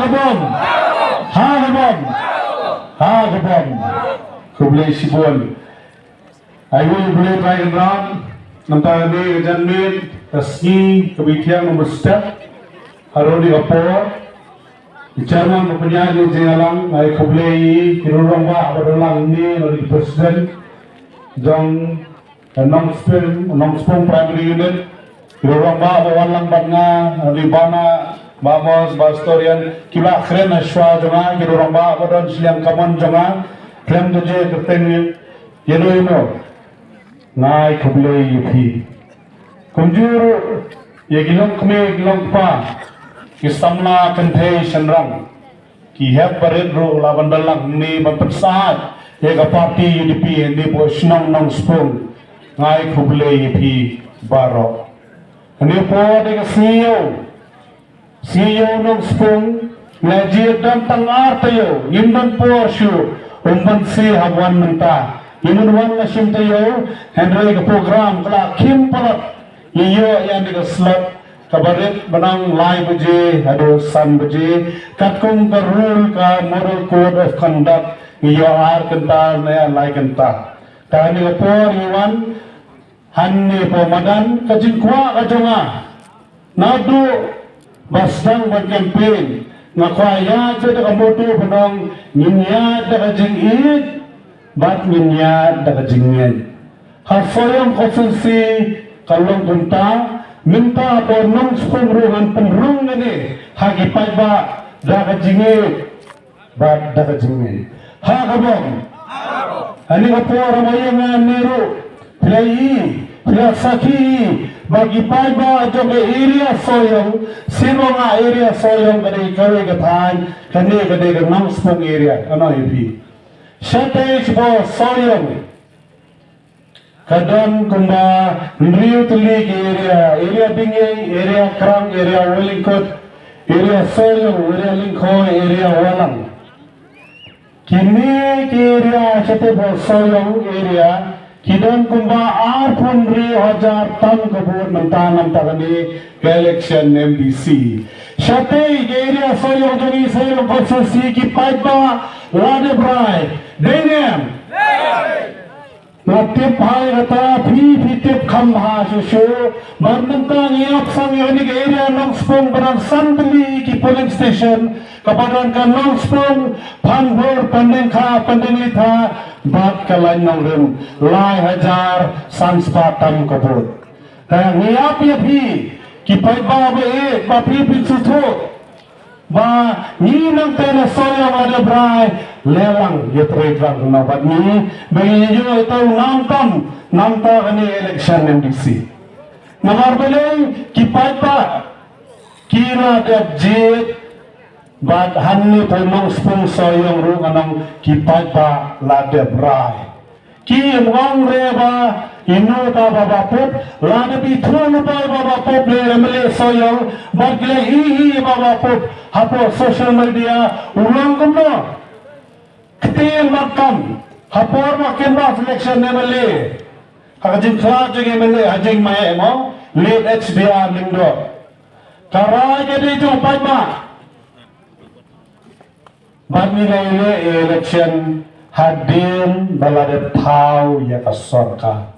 Hagabom, Hagabom, Hagabom. Kublai Sibon. Ayo boleh try and run. Nampak ni janmit resmi kebitian nomor step. Haroni apa? Chairman mempunyai jalan. Ayo kublai kirurang ba abadalang ni dari presiden. Jang nong primary unit. Kirurang ba abawalang banga libana. Bamos bastorian kila keren aswa jonga kirurang ba abadan siliang kaman jonga. Krem doje kerteng yeno ngai kublai yupi kunjur ye gilong kme gilong pa kisamna kentei senrang ki heb baret ro labandalang ni bapsat ye ka parti UDP ni po snong nong spung ngai kublai yupi baro ani po de CEO nong spung ngaji dan tangar tayo yimban po shu umban si habwan menta Imun wan na sim tayo Henry ka program kala kim palat iyo yan di ka slot kabarit banang live baje ado san baje katkung ka rule ka moral code of conduct iyo ar kenta na lai kenta kani ka po iwan hanni po madan kajinkwa kajonga nado basdang campaign nakwaya jada ka moto banang ninya da kajingid bat minya daga jingyen hafoyong konsensi kalong bunta minta po nong spumrungan pengrung nani hagipay ba daga jingyen bat daga jingyen hagabong ani ka po ramayang nero pila saki bagipay ba jong area soyong sino nga area soyong kadai kawai katay kani kadai ka nong spung area ano ipi Shatage po soyong kadang kumba Rio Tulig area Bingay, area Krang, area Wellingkot, area soyong, area Lingkoy, area Walang. Kini area shatage po soyong area kidang kumba arpun Rio Hajar tan kabur mentanam takani election MDC. Shatage area soyong jani soyong konsensi kipay ba Lade Brai, Daniel. Natip hai kata pi tip khamha susu. Bantang iap sang yonik area Nongspong barang santli ki polling station. Kapadan kan Nongspong panbor pandengka pandenglita bat kalai nongrim lai hajar sanspatam kabut. Kaya ngiap ya pi ki paiba ba pi pinsutu. Ba ni nang tena soya ada brai lelang ya tregang na bat ni bagi yo ito namta kani election MDC namar beleng kipat pa kira dep jit bat hanni pemong spung soyong ru kanang kipat pa la dep brai ki wang reba ino ta baba pop la de bitron pa baba pop le emle soyong bat le hi baba pop hapo social media ulang kumno ketil makam hapor makin ba selection MLA kakajin kla jeng MLA hajing mae mo lead HDR lingdo kara jadi jo paima bagi ile election hadir balade tau ya kasorka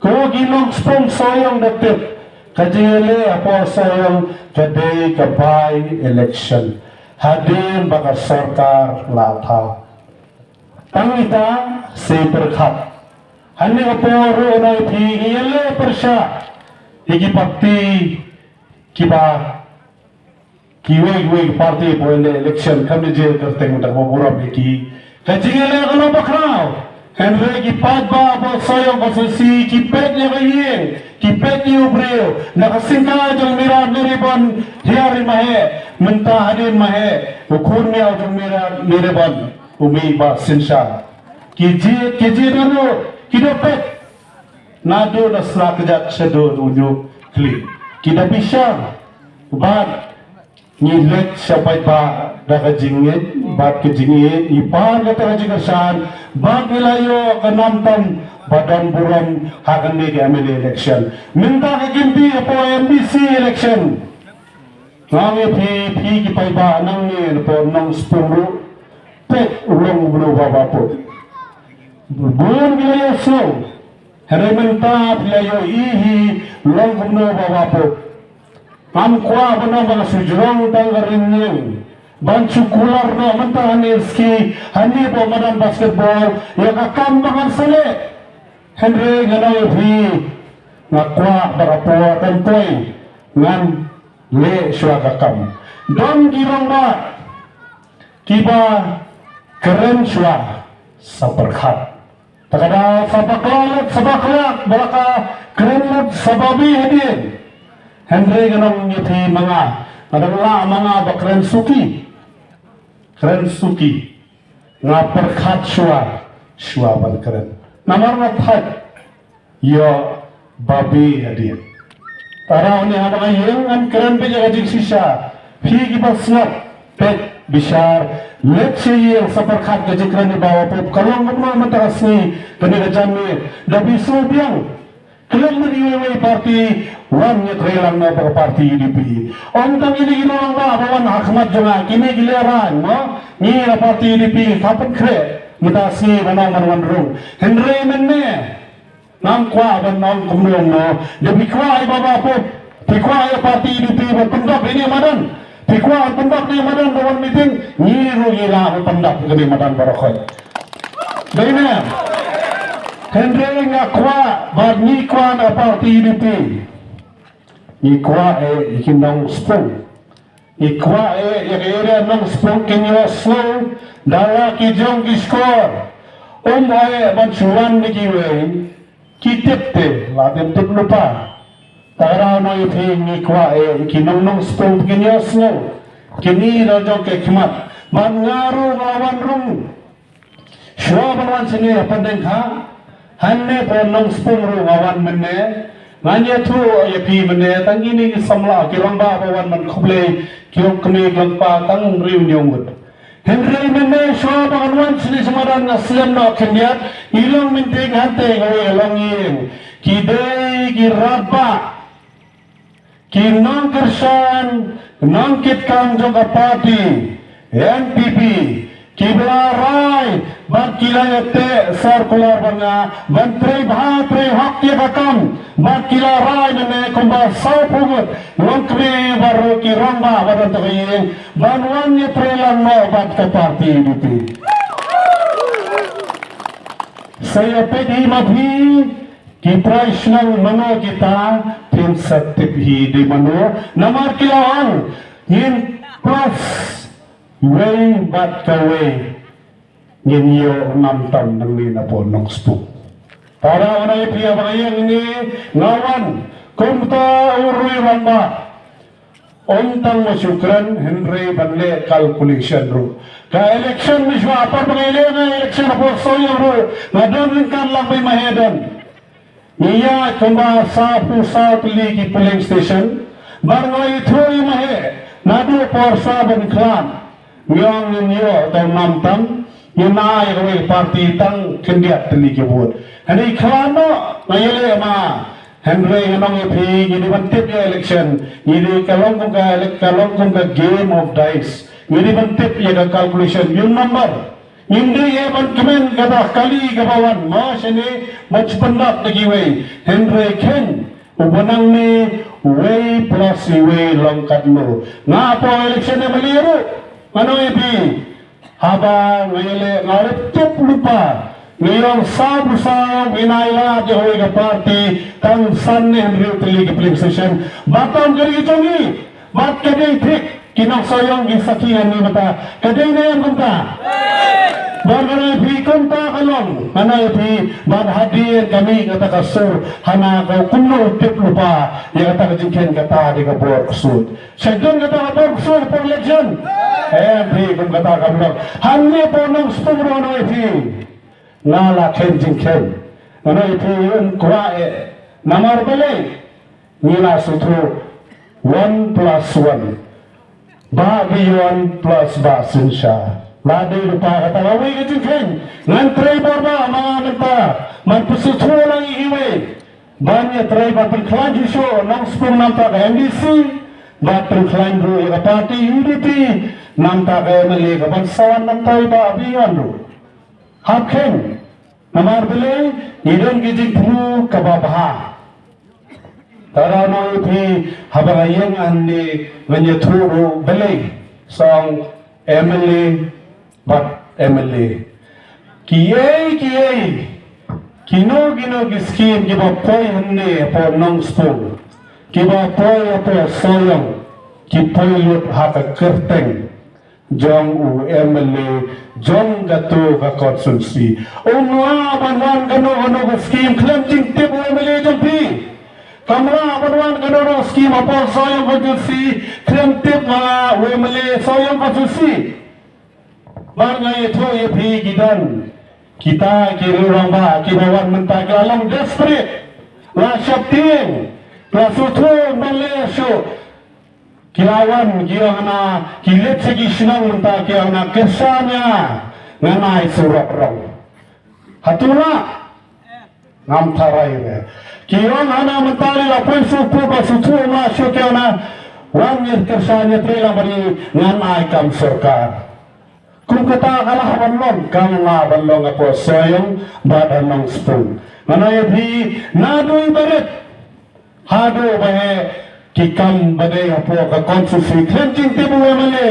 ko gilong spong soyong detik kajile apo soyong kadai kabay election hadir baka sarkar latau Pangita si perkhat. Hani kaporo na ipigile persya. Iki parti kiba kiwe parti po election kami je kerteng tak mabura beki. Kajingile kalau bakraw. Henry kipad ba po soyong konsensi kipet niya kayeng kipet niya ubreo nakasingka jong mira niribon hiyari mahe mentah hadin mahe ukur niya jong mira niribon umiba sinsya kiji nano kidopet nado na srakjat sedo unyu kli kita bisa bat ngilet sampai ba daga jingit bat kejingit ipar kata kajingasan bat nilayo kanamtan badan buram hakan ni MLA election minta kagimpi po MBC election Ngawi pi kipai ba nang ni po nang spuru pek ulong bulu baba po. Buon wilayah so. Herementa wilayah ihi long bulu baba po. Amkwa bana bana sujrong tanggarin yang bancu kular no mentahan ski hani po madam basketball yang akan bangan sele. Henry nganawi pi ngakwa barapuwa tantoy ngan le syuaga kam don girong ba kiba keren syua saperkhat takada sabaklat baraka keren sababi hadin Henry ganong nyuti mga adala mga bakren suki nga perkhat syua ban keren namar ngathat yo babi hadin Tara ni haba yang an keren pe jaga jing sisa phi ki basnat pet bishar let's say yang saparkhat ke jikran ni bawa pop kalong ngomno matarasni kani rajami dabi sobiang kelen ni parti wan ni trelang na parti UDP on tang ini ginong ba bawan hakmat jonga kini gileran no ni parti UDP kapan kre mutasi manang manrung Henry menne nang kwa ban nang kumulong no debi kwa ay baba po tikwa ay parti UDP bertundap ini madan tikwa ay tundap ni madan dawan meeting nyiru gila ang tundap gani madan barokoy dahil Henry nga kwa bad ni kwa na parti UDP ni kwa ay ikinong spong ni kwa ay area ng spong kinyo so dala ki jong score ay bansuan ni kiway kitip te ladim tip lupa tara no ithi ni kwa kinong spong kinyos no kini rajo ke khmat mangaru lawan rung shwa banwan sini pandeng kha hanne ponong spong ru lawan menne nganya tu yapi menne tangini samla kilamba bawan man khuble kyok kne gangpa tang riu nyongut Henry menne shwa banwan sini samaran ngasem no kenyat ilong minting hante gawe langin kidai kiraba kinong kersan nong kitkang joga party NPP kiblarai bak kilayate circular banga bantri bhatri hakti bakam bak kilarai menne kumba saupugut longkwe baru kiramba badan tagayin banwan ni trelang no bak ke party UDP saya pedi mabhi kita isnang mano kita tim satip hi di mano namar kilawan yin plus way bat kawe yin yo namtam nang ni na po nong spu para wana ipiya bagayang ini ngawan kumta urui ramba ontang masyukran Henry banle calculation ro ka election miswa apa pangile na election po soyo ro ngadon kan lang may mahedan iya kumba sa South League polling station barno ithoy mahe nadu porsa ban klan ngong ninyo taw namtam yunay gawai party tang kendiat tali kebut ani klan no mayele ma Henry nong ipi ini bantip ya election ini kalong kung ka game of dice ini bantip ya ka calculation yung number hindi ya ban kemen kata kali kabawan mas ini much pendat lagi way Henry Ken ubanang ni way plus way longkat mo nga po election na maliru ano ipi habang ngayale ngarip tup lupa ngayong sabusang inayla di hoy ka party tang san ni Henry Tili polling station batang kari itongi bat kadai tik kinang soyong isakihan ni mata kadai na yan kumta bagay pi kumta kalong ano pi bad hadirin kami kata kasur hana kau kuno tip lupa ya kata kajingken kata di ka bork sud sedun kata ka bork sud for election pi kum kata kablong hanni po nang spumro ano pi ngala kenjingken ano iti yun kuha namar balay nila sutro 1 plus 1 babi 1 plus basin siya ladi lupa kata away kenjingken ngan traber ba mga nagpa magpusutro lang iiwi banyak traber pagklanji siyo nang spum nampak NDC Batru klaim ru ya parti UDP nam ta ke mele ke bansawan nam tai ba abian ru hakeng namar bele idon gijing phu ka ba bha tarano thi habangayeng anni wenye thuru bele song MLA but MLA kiai kino ki scheme ki ba poi hanne po nong spong ki ba poi po soyong ki poi lut ha ka kerteng jong u MLA jong gato ka constituency onwa banwan kano ka scheme cleansing tip MLA jong pi kamra banwan kano scheme po soyong constituency clean tip ma MLA soyong constituency bar ngai tho ye phi gidan kita kiri ramba kinawan mentah alam desperate la syapting la sutu Malaysia kilawan kiana kilet segi senang mentah kiana kesanya nganai surat rong hatula ngam tarai kion ana mentari la pun suku ba sutu Malaysia kiana wangir kesanya trila bari nganai kam sarkar kung kata kalah banlong kang nga banlong apo soyong badan ng spoon manay bi nadoy barit hado bahe kikam badai apo ka constituency cleansing tibu male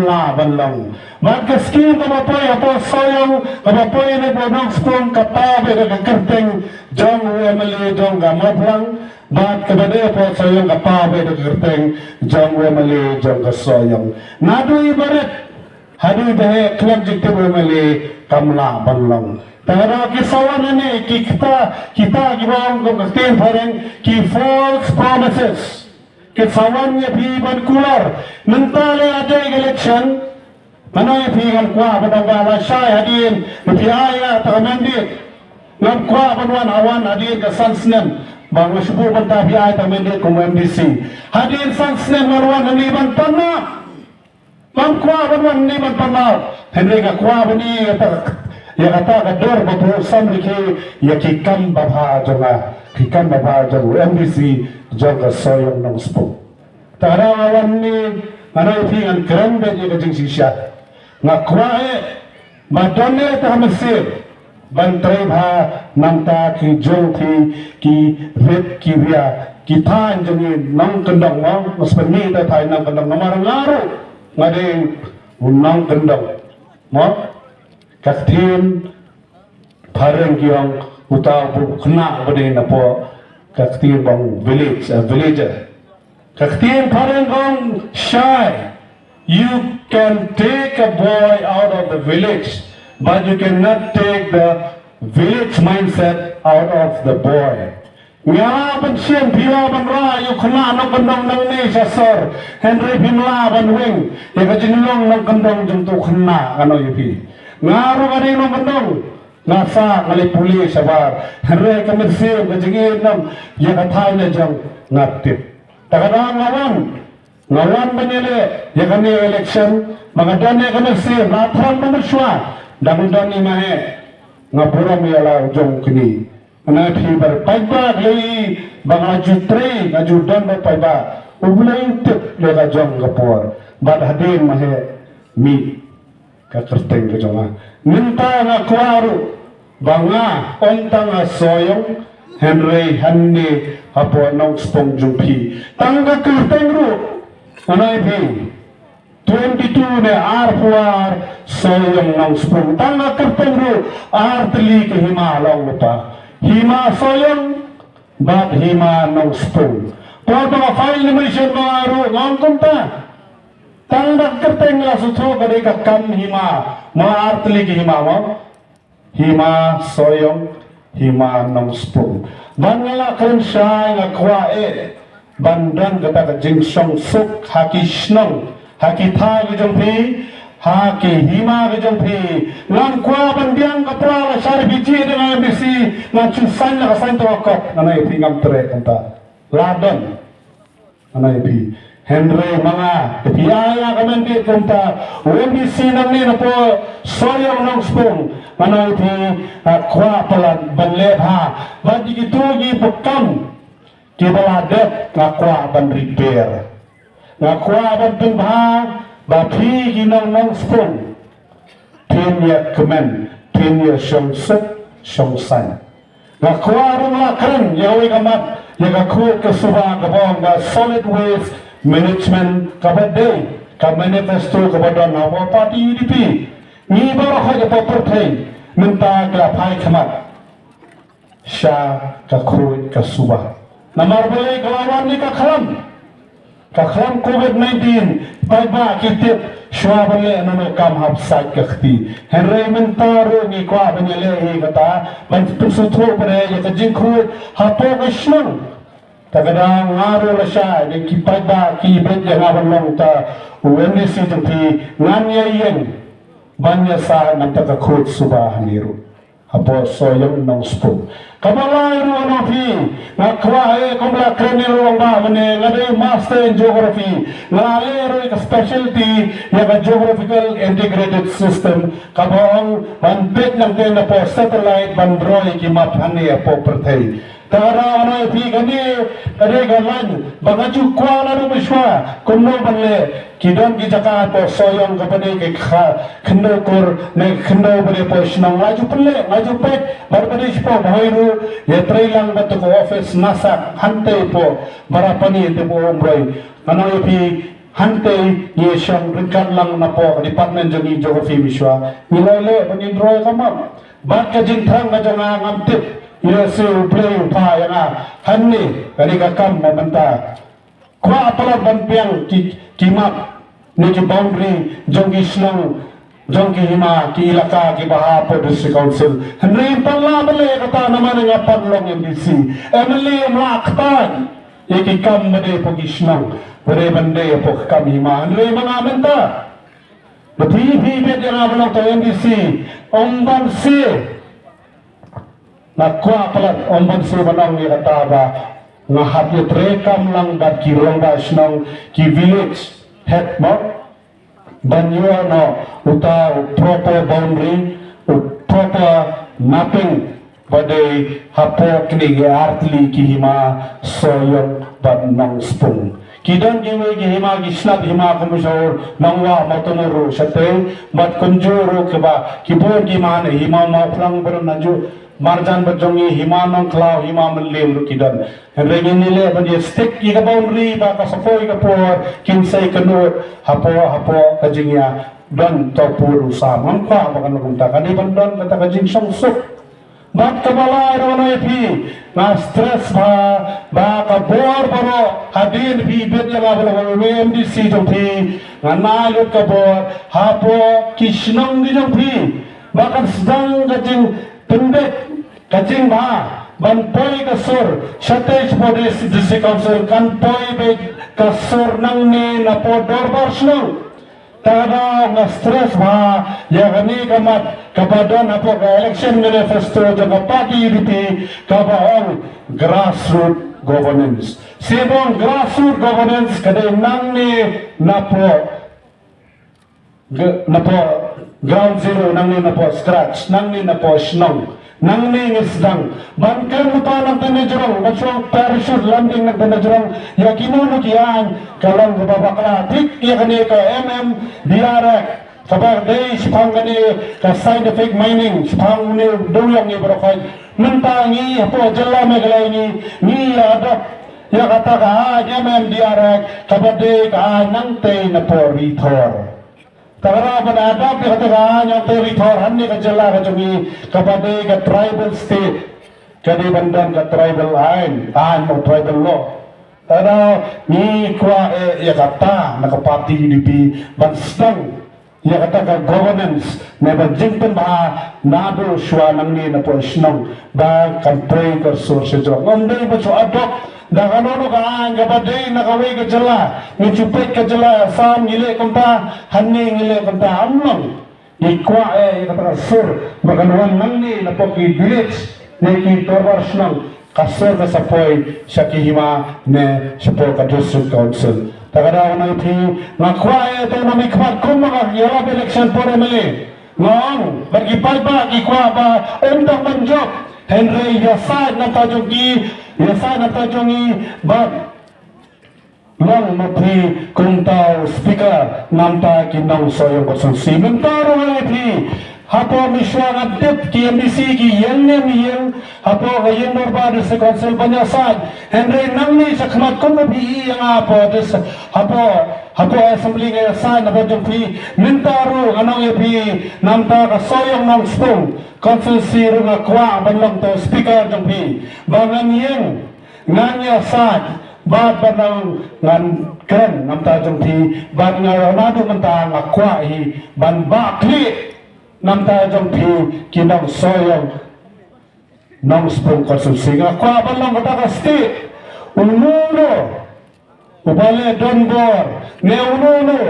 la banlong magkaskin kapapoy apo soyong kapapoy na badan ng spoon katabe ka kerteng jong male jong gamaplang bat kabade apo soyong katabe ka kerteng jong male jong kasoyong nadoy barit hadi bahe klub jikte mele kamla banlong tara kisawan ne kita gibang ko kasten pareng ki false promises kisawan ye bi ban kular mentale ada election manay pigan kwa badagala shay hadin mutiaya tamandit ngam kwa banwan awan hadin ka sansnem bang masbu banta bi ay tamandit ko MDC hadin sansnem marwan ni ban tanna Mam kuah banwan ni man panau, henry ka kuah bani ya kata kador batu sam liki ya kikam babha jonga kikam babha jong MDC jong soyong nong spo. Tara awan ni mana ipi an keren be je kajing sisya. Nga kuah madone ta mesir bantrai bha namta ki jong ki vet ki ria ki than jongi nong kendong mo maspani ta thai nong kendong nomar ngaru ngade unang kendang mo kaktin pareng kiong uta bu khna bade na po kaktin bang villager kaktin pareng gong shy you can take a boy out of the village but you cannot take the village mindset out of the boy Nga ban siyan pila ban ra yu khna no kandong nang ni sasar Henry Pimla ban wing ya ka jinulong nang kandong jung tu khna ano yu pi ngaru ka no kandong nasa ngali puli sabar Henry ka mirsir ka jingin nam ya ka thai na jang ngatip takada ngawan banyele ya ka ni election magadan ya ka mirsir nathram mamushwa dangdan ni mahe ngapuram ya la jong kini ana thibar paiba lei banga jutre na judan ba paiba ubulai tip le ga jong gapor bad hadin mahe mi ka kerteng ka jonga minta na kwaru banga ontang soyong Henry hanni apo nong spong jumpi tangga kerteng ru ana ibi 22 ne R4 soyong nong spong tangga kerteng ru artli ke himalong lupa hima soyong bat hima nong spoon kau mga file mission mga aro ngam kumta tangdak kerteng la susu kadai ka kam hima mga artli ki hima mo hima soyong hima nong spoon bangala kan shay nga kwa bandan kata ka jingsong suk haki snong haki thai ki jong pi haki hima ke jong pi ngan kwa bandiang ka pra la sar biji dengan MDC ngan chusan la kasan to kok nana ipi ngam tre kanta ladon nana ipi Henry mga ipi aya kamandi kanta MDC nang ni na po soyong nong spong nana ipi kwa palan banlet ha badi gitu gi pekam ki baladet nga kwa ban repair ngakwa bantung ba phi nong spung thiên ya kemen thiên ya song san ngakwa rung la kren yawi kamat ya kakut ke suba kabong ba solid waste management kabadai ka manifesto kabadon hawa parti UDP ni baru khaja papertai minta kelapai kamat sya kakut ke suba namar boleh kawan ni kakhalam COVID-19 paiba kitip shwa bale nano kam hap sat kakti henry mentaro ni kwa banyale hi kata ban tusutho pare ya kajing khu hapo kashnang tagadang ngaro la sha de ki paiba ki bet ya ngaban long ta wenni si tumpi nganya yen banya sa nanta ka khut subah niru hapo soyong nong spun kamalai ruang fi ngakwa kumla kreni ruang ba mene ngade master in geography ngale ro ka specialty ya ka geographical integrated system kabong banpet ng na po satellite bandroy ki map hani po perthai tara ano fi gani ade galan bagaju kwala ro biswa kunno banle kidon ki jaka po soyong kapane ke khndo kor ne khndo bale po shnang ngaju pelle ngaju pet barbadish po bhoiru yatrai lang batu ko office nasak hante po barapani te po ombroi ano fi hante ye shang ringkan lang na po department jogi geography biswa nilole panindro kamam bat ka jinthang ga janga ngamtip yesu play pa yana hanni kani ka kam mamanta kwa apala banpiang kimap ni ki boundary jongi slang jongki hima ki ilaka ki baha po district council henry palla bale kata naman nga panlong MDC emily mlaktan iki kam made po gisnang bere bande po kam hima henry mga menta bati bet nga balong to MDC omban si nakwa palat omban si banang ni kata ba nga hapit rekam lang bat ki ronda snang ki village headmark banyo no uta proper boundary proper mapping badai hapo kini artli ki hima soyong bad nang spung kidan giwe ki hima gisnat hima kumusor nangwa matonoro sate mat kunjuro keba kibon ki man hima ma plang ber naju marjan berjongi hima nang klau hima menlem kidan henry nile bani stick ki boundary ba ka sapoi ka por kinsai kanur hapo kajingya dan topur samang kwa bakan kunta kani bandan kata kajing songsuk bat kabala rono epi na stress ba ka bor boro hadin bi bet ya ba MDC jompi nganalut ka bor hapo kishnang di jompi bakan sedang kajing pendek kajing ba banpoi kasur shatesh podis district council kan poi be kasur nang ni na po dorbar snang tada nga stress ba ya kami kamat kapadon apo ka election manifesto jaga party UDP kabaong grassroots governance sibong grassroots governance kadai nang ni na po ground zero nang ni na po scratch nang ni na po snong nang ni ngisdang bankan lupa ng tanajurong masyong parachute landing ng tanajurong ya kinunod yan kalang babakla tik ya kani ka direct sabag day sipang kani ka scientific mining sipang ni duyong ni barokay mentangi apo jala megalay ni adap ya kata ka direct kabade ka nang tay na po rithor Tara panadap di katakan yang teritor hani kajala kajungi kapade ka tribal state kadi bandan ka tribal line mo tribal law tara ni kwa ya kata nakapati UDP bansang ya kata ka governance na bajingpan ba nado shwa nang ni na po snong ba kantoy ka source jok ngonday ba so adop da kanono ka gabade nakaway ka jala ngchupet ka jala sam ngile kumta hanni ngile kumta amnong ikwa kata sur baganuan nang ni na po ki village ne ki torbar snong kasur ka sapoy sa kihima ne sapoy ka district council tagada na iti ngakwa ito na may kapag kumaga yarap election po remeli ngong bagipay ba ikwa ba undang manjok Henry yasad na tajongi ba long maphi kumtao speaker namta kinong soyong konsulsi mentaro ngalepi hapo miswa ngadip KMDC ki yelnem yel hapo gayen norbado sa konsul banyasad Henry nangni sa khamat ko mabi yang hapo des hapo assembly nga sa na bajong pi mentaro anong epi namta ka soyong nong spong konsulsi ro nga kwa banlong to speaker jong pi bangan yeng nganya sad bad banang ngan kren namta jong pi ban nga ronado manta ngakwa hi ban bakli namta jong pi kinang soyong nang spong konsulsi ngakwa banlang kata kasti ununo ubale donbor ne ununo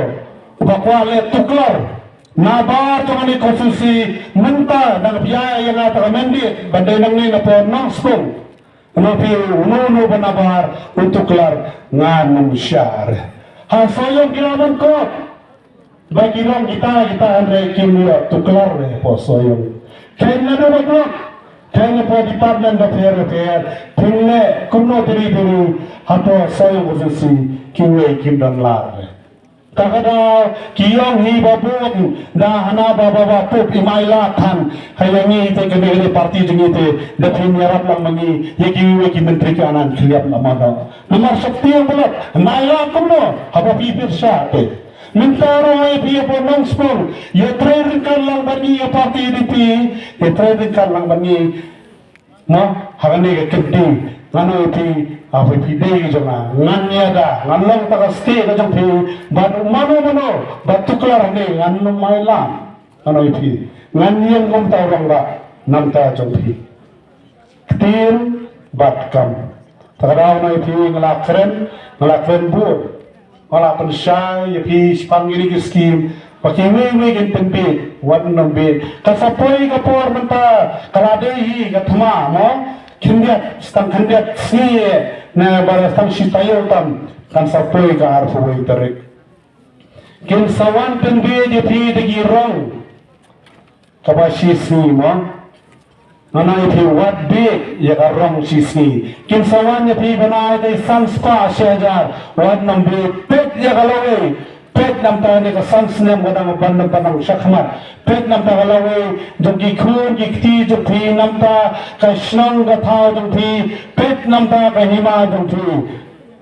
ubakwale tuklar nabar jong ni konsulsi menta nang biaya yang ata kamendit bandai nang ni na po nang spong Nabi ununo banabar untuk kelar ngan syar. Hasoyong kilaman ko. Bagi lang kita andre kimia tuklar po soyong. Kaya na bago. Kaya po Department of Health Care pinle kuno diri hato soyong ususi kimia kimdan lar. Kakada kiyong hibabun na hanaba baba pup imailatan hayangi ite kebele parti jengite dapin yarap lang mangi yaki menteri kanan kriap lamada nomor sakti yang belat naila kuno haba pipir sya mentaro ay piya po nang spong ya training kan lang bani ya parti dipi ya training kan lang bani mo hagani ke kendi ngano iti apa pide jona nganya da nganlang takasti ka jong pi bad mano batuklar ne nganno maila ngano iti nganyang kom tawrang ba namta jong pi tin batkam tagaraw na iti ngalakren bur wala pensay iti spangiri skim pakiwi gin tempe wan nambe kasapoy kapor manta kaladehi gatma mo kindiat stang kindiat si na barastang sitayo tam kan sapoy ka arfuway tarik kin sawan tembe di digirong kabashi si mo nana iti wat big ya karong sisi kin sawan ya pi banay tay sanspa syajar wat nambe pet ya kalaway pet nam ta ni ka sans nem wadang ban panang syakmat pet nam ta kalaway jong gikhun gikti jong pi nam ta ka shnang ka thao jong pi pet nam ta ka hima jong pi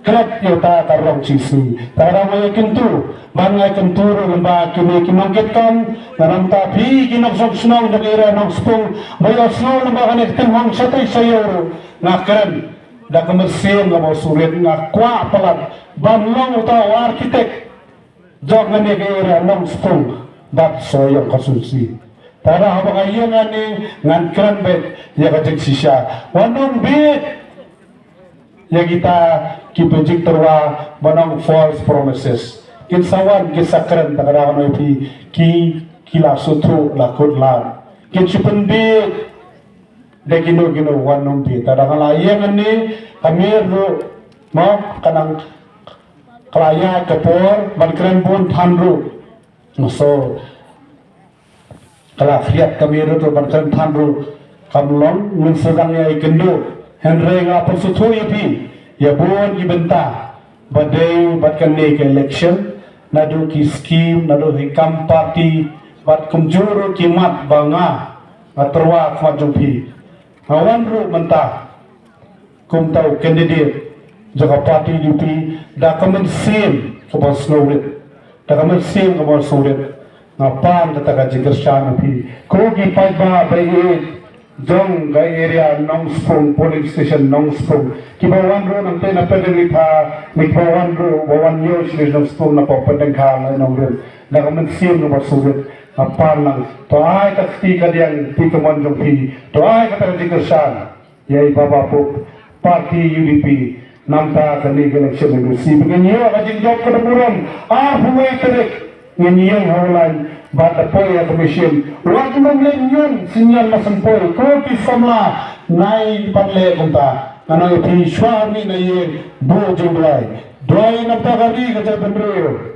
kret yota karong sisi tara mo yakintu bangay kenturo lamba kini kinongkit kam nam ta pi kinok shnang jong era nong spong bayo snow lamba kanik tinhang satay sayo ngakren da kemersin labo sulit ngakwa palat banlong utawa arkitek jog ngani kaya nong spong dat soyong konsulsi tada haba kayo ngani ngan kran bet ya kajik sisya wanong bit ya kita kipejik terwa banong false promises kinsawan kisakren takara kano ipi kila sutru lakut lan kin sipen bit de gino wanong bit tada kalayan ngani kamir lo mo kanang kelaya kepor bankren pun thanru so kala khiat kami ru bankren thanru kamlong min sedang ya ikendo henry ngapun sutu yapi ya bon ibenta badai batkan ne election nadu ki scheme nadu hikam party bat kumjuru kimat banga atrwa khwajumpi awan ru menta kumtau candidate jaga parti dupi da kamen sim kabal snowrit da kamen sim kabal snowrit ngapan kata jigar shan pi kogi paiba bayi jong gai area nong spong polling station nong spong kibawan ro nang tena pedeng kibawan ro bawan news ni nong spong na pedeng kang nong ro da kamen sim kabal snowrit ngapan lang to ay kakti kadiang ti kaman jong pi to ay kata jigar shan yai baba po parti UDP namta kani election ngu si benyo kajing job kedemuran ahuwe terek nyenyeng hawlan bata poya commission wag manglenyon sinyal masampoy ko kisamla nai panle kunta ano iti shwar ni na yen bo jumlay doy namta kani kaja benro